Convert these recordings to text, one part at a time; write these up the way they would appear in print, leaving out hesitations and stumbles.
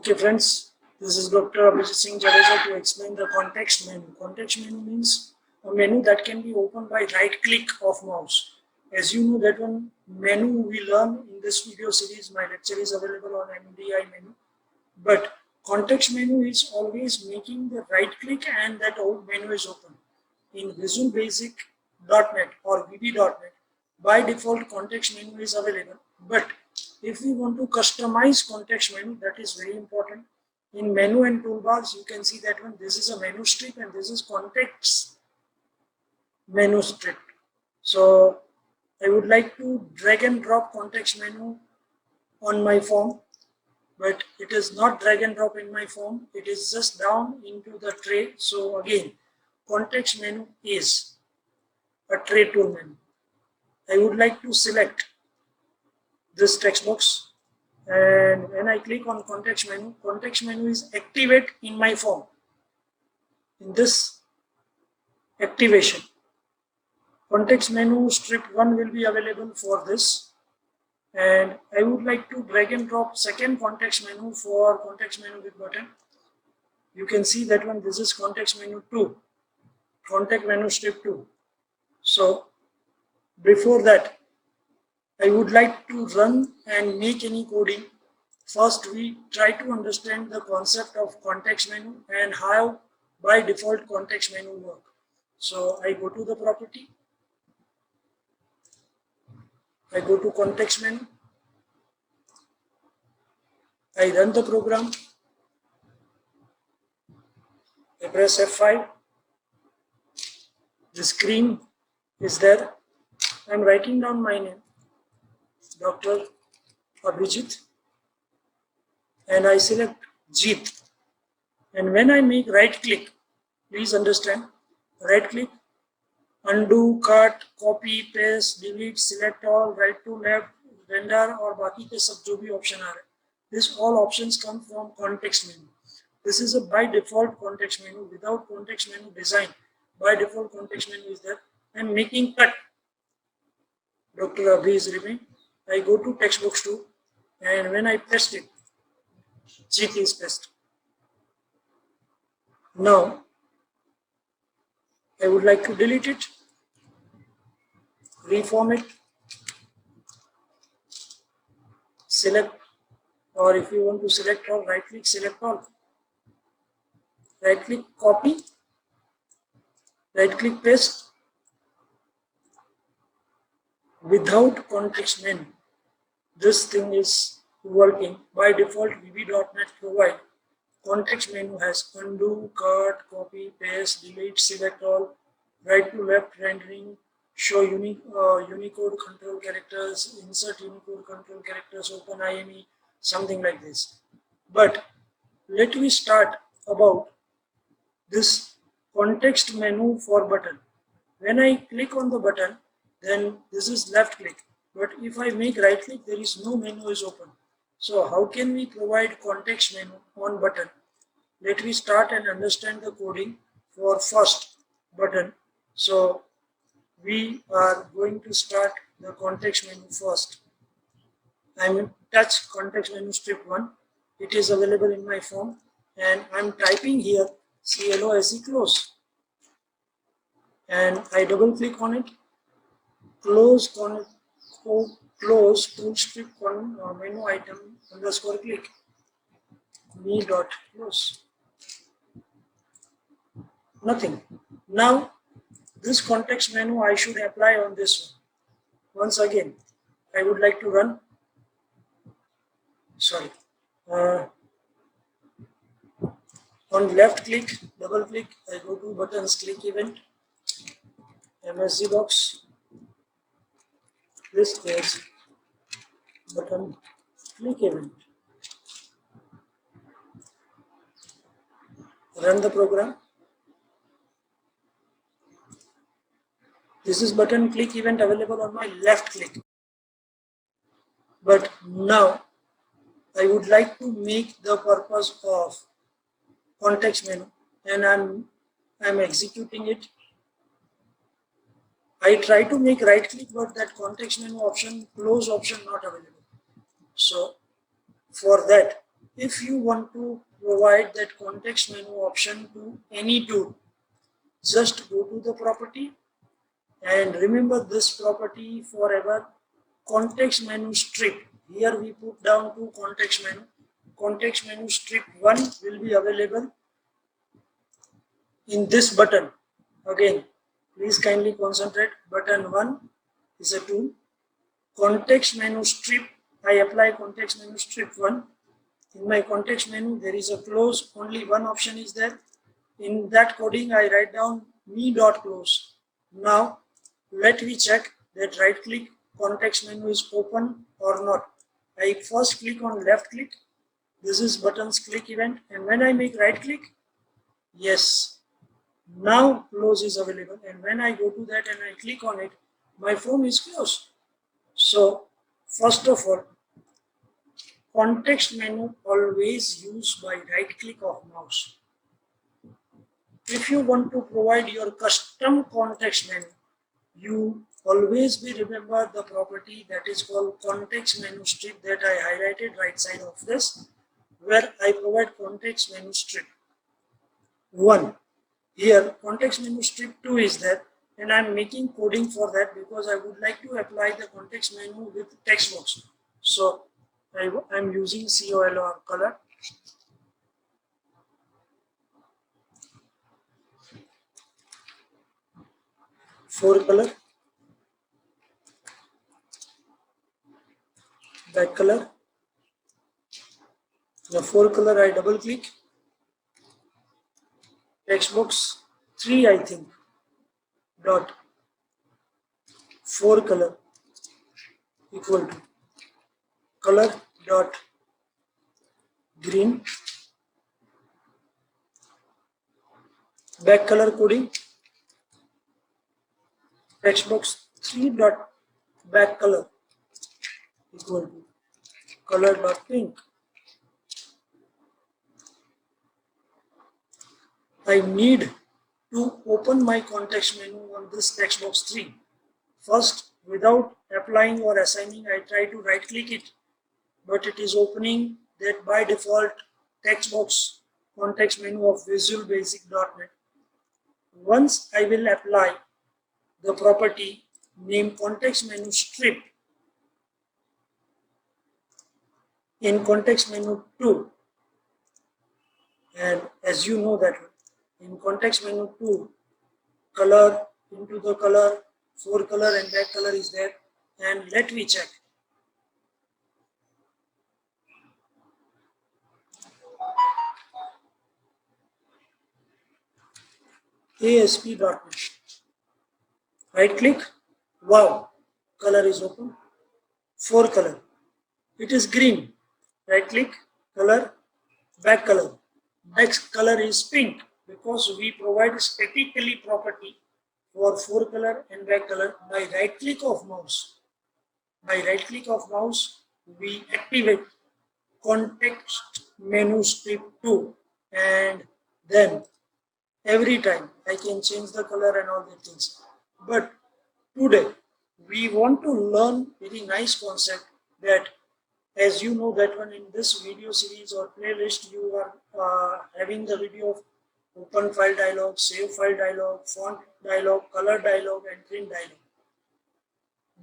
Okay, friends, this is Dr. Abhijit Singh Jadeja to explain the context menu. Context menu means a menu that can be opened by right click of mouse. As you know, that one menu we learn in this video series, my lecture is available on MDI menu. But context menu is always making the right click and that old menu is open. In Visual Basic .NET or VB.NET, by default context menu is available. But if we want to customize context menu, that is very important. In menu and toolbars, you can see that one. This is a menu strip and this is context menu strip. So I would like to drag and drop context menu on my form, but it is not drag and drop in my form. It is just down into the tray. So again, context menu is a tray tool menu. I would like to select this text box, and when I click on context menu is activate in my form. In this activation, context menu strip 1 will be available for this, and I would like to drag and drop second context menu for context menu with button. You can see that one, this is context menu 2, context menu strip 2. So before that, I would like to run and make any coding. First, we try to understand the concept of context menu and how by default context menu work. So I go to the property, I go to context menu, I run the program, I press F5, the screen is there. I'm writing down my name, Dr. Abhijit, and I select Jeet. And when I make right click, please understand, right click, undo, cut, copy, paste, delete, select all, right to left, render और बाकी के सब जो भी option आ रहे, this all options come from context menu. This is a by default context menu. Without context menu design, by default context menu is there. I'm making cut. Dr. Abhi is remain. I go to text box 2, and when I paste it, Jeet is pasted. Now I would like to delete it, reform it, select, or if you want to select all, right click, select all, right click, copy, right click, paste. Without context menu, this thing is working. By default, VB.NET provide context menu has undo, cut, copy, paste, delete, select all, right to left rendering, show Unicode control characters, insert Unicode control characters, open IME, something like this. But let me start about this context menu for button. When I click on the button, then this is left click. But if I make right click, there is no menu is open. So how can we provide context menu on button? Let me start and understand the coding for first button. So we are going to start the context menu first. I'm in touch context menu strip 1. It is available in my form, and I'm typing here CLOSE close. And I double click on it, close tool strip menu item underscore click me dot close. Nothing. Now this context menu I should apply on this one. Once again, I would like to run. Sorry. On left click, double click, I go to buttons, click event, MSG box. This is button click event. Run the program. This is button click event available on my left click. But now I would like to make the purpose of context menu, and I'm executing it. I try to make right click, but that context menu option, close option not available. So for that, If you want to provide that context menu option to any tool, just go to the property and remember this property forever. Context menu strip. Here we put down to context menu. Context menu strip 1 will be available in this button. Again, please kindly concentrate. Button 1 is a tool. Context menu strip. I apply context menu strip 1. In my context menu, there is a close. Only one option is there. In that coding, I write down me.close. Now, let me check that right click context menu is open or not. I first click on left click. This is buttons click event. And when I make right click, yes, now close is available. And when I go to that and I click on it, my form is closed. So, first of all, context menu always used by right click of mouse. If you want to provide your custom context menu, you always be remember the property that is called context menu strip that I highlighted right side of this, where I provide context menu strip 1. Here context menu strip 2 is there, and I am making coding for that because I would like to apply the context menu with text box. So I am using COLR color. Fore color, back color. The fore color I double click. Text box 3 I think. Dot fore color equal to color dot green. Back color coding. Text box 3 dot back color equal to color dot pink. I need to open my context menu on this text box 3. First, without applying or assigning, I try to right click it, but it is opening that by default text box context menu of Visual Basic.net. Once I will apply the property name context menu strip in context menu 2, and as you know that in context menu 2, color into the color, fore color and back color is there, and let me check. ASP.net. Right click, wow, color is open. Fore color, it is green. Right click, color, back color. Next color is pink because we provide statically property for fore color and back color by right click of mouse. By right click of mouse, we activate context menu strip 2, and then every time I can change the color and all the things. But today we want to learn very nice concept that, as you know that one in this video series or playlist, you are having the video of open file dialog, save file dialog, font dialog, color dialog and print dialog.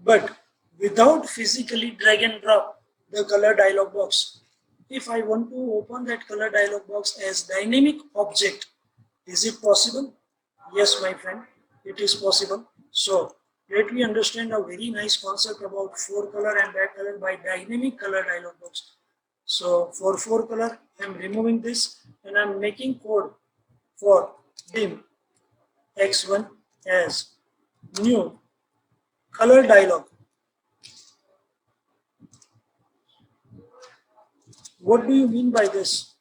But without physically drag and drop the color dialog box, if I want to open that color dialog box as dynamic object, is it possible? Yes, my friend, it is possible. So let me understand a very nice concept about fore color and back color by dynamic color dialog box. So for fore color, I am removing this and I am making code for dim x1 as new color dialog. What do you mean by this?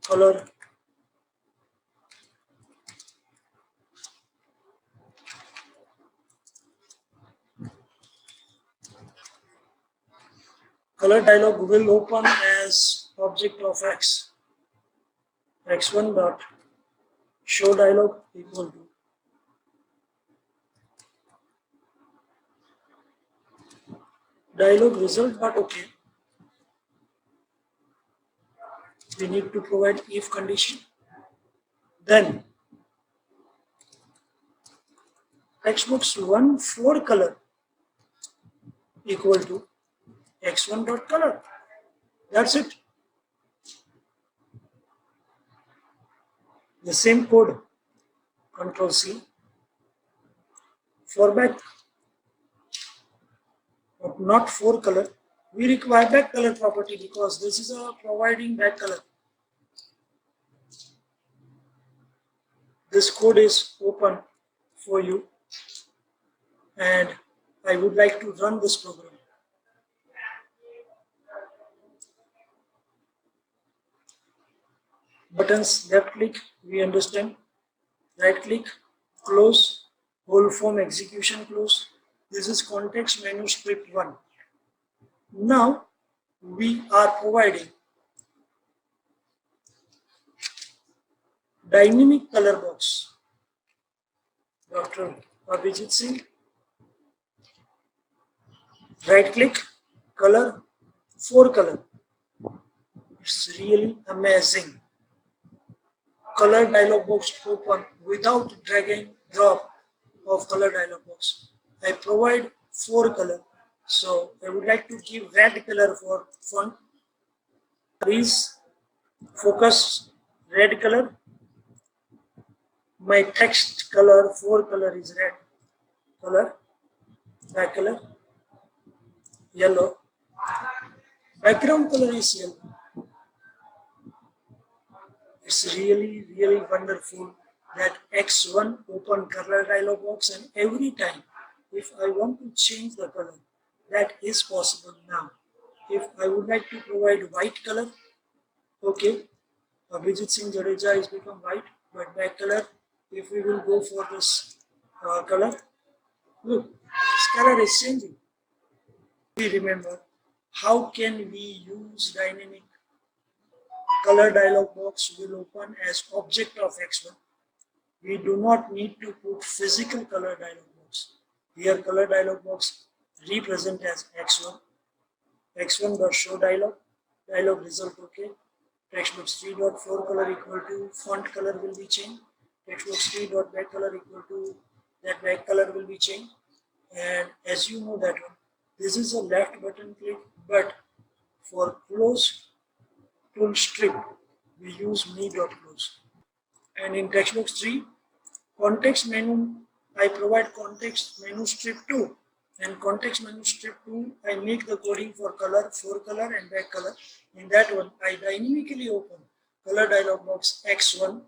Color dialog will open as object of x. X1 dot show dialog equal to dialog result, but okay. we need to provide if condition. Then textbox 1 for color equal to x1 dot color. That's it. The same code, Control C for back, but not for color. We require back color property because this is a providing back color. This code is open for you and I would like to run this program. Buttons, left click, we understand. Right click, close, whole form execution close. This is context menu script 1. Now we are providing dynamic color box. Dr. Abhijit Singh. Right click, color, for color. It's really amazing. Color dialog box open without dragging drop of color dialog box. I provide for color. So I would like to give red color for font. Please focus red color. My text color for color is red color, back color yellow, background color is yellow. It's really wonderful that X1 open color dialog box, and every time if I want to change the color, that is possible now. If I would like to provide white color, okay, Abhijit Singh Jadeja is become white, but back color, if we will go for this color, look, this color is changing. We remember how can we use dynamic color dialog box will open as object of X1. We do not need to put physical color dialog box. Here color dialog box represent as X1. X1 dot show dialog, dialog result okay. Textbox 3 dot for color equal to font color will be changed. Textbox 3 dot back color equal to that back color will be changed. And as you know that one, this is a left button click, but for close tool strip we use me.close. And in textbox 3, context menu, I provide context menu strip 2. And context menu strip 2, I make the coding for color, for color and back color. In that one, I dynamically open color dialog box X1,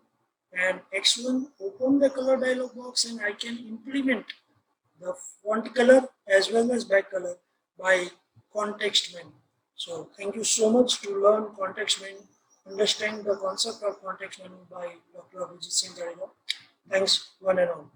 and X1 open the color dialog box, and I can implement the font color as well as back color by context menu. So thank you so much to learn context menu, understand the concept of context menu by Dr. Abhijit Singh Jadeja. Thanks one and all.